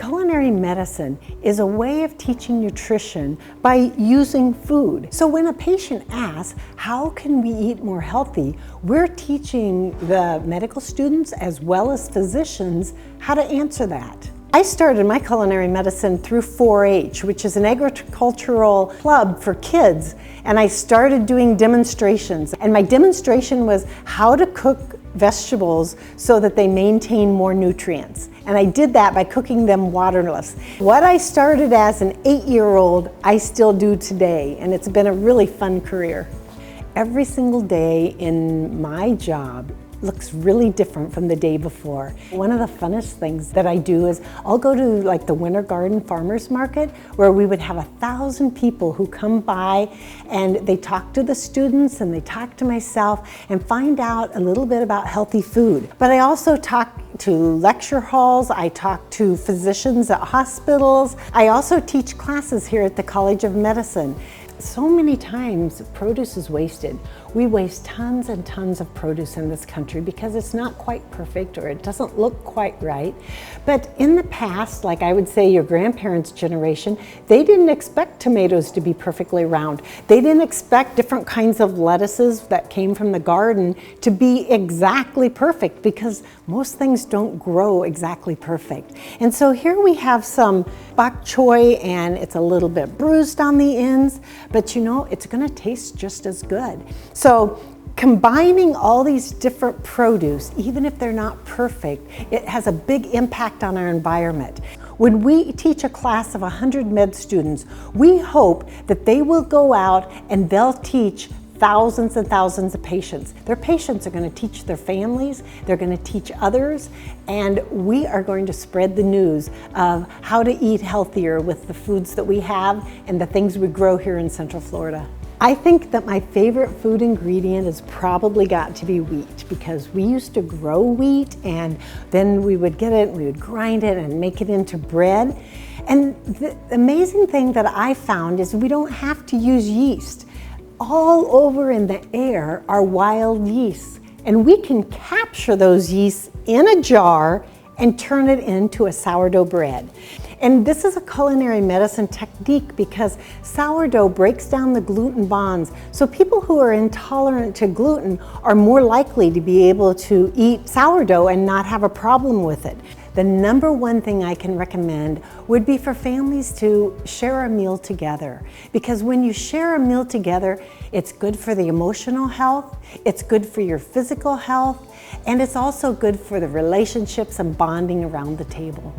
Culinary medicine is a way of teaching nutrition by using food. So when a patient asks, how can we eat more healthy? We're teaching the medical students as well as physicians how to answer that. I started my culinary medicine through 4-H, which is an agricultural club for kids, and I started doing demonstrations. And my demonstration was how to cook vegetables so that they maintain more nutrients. And I did that by cooking them waterless. What I started as an 8-year-old, I still do today, and it's been a really fun career. Every single day in my job looks really different from the day before. One of the funnest things that I do is I'll go to like the Winter Garden Farmers Market, where we would have 1,000 people who come by and they talk to the students and they talk to myself and find out a little bit about healthy food. But I also talk to lecture halls, I talk to physicians at hospitals. I also teach classes here at the College of Medicine. So many times produce is wasted. We waste tons and tons of produce in this country because it's not quite perfect or it doesn't look quite right. But in the past, like I would say your grandparents' generation, they didn't expect tomatoes to be perfectly round. They didn't expect different kinds of lettuces that came from the garden to be exactly perfect because most things don't grow exactly perfect. And so here we have some bok choy, and it's a little bit bruised on the ends, but you know, it's gonna taste just as good. So combining all these different produce, even if they're not perfect, it has a big impact on our environment. When we teach a class of 100 med students, we hope that they will go out and they'll teach thousands and thousands of patients. Their patients are going to teach their families, they're going to teach others, and we are going to spread the news of how to eat healthier with the foods that we have and the things we grow here in Central Florida. I think that my favorite food ingredient has probably got to be wheat, because we used to grow wheat and then we would get it, we would grind it and make it into bread. And the amazing thing that I found is we don't have to use yeast. All over in the air are wild yeasts, and we can capture those yeasts in a jar and turn it into a sourdough bread. And this is a culinary medicine technique because sourdough breaks down the gluten bonds. So people who are intolerant to gluten are more likely to be able to eat sourdough and not have a problem with it. The number one thing I can recommend would be for families to share a meal together. Because when you share a meal together, it's good for the emotional health, it's good for your physical health, and it's also good for the relationships and bonding around the table.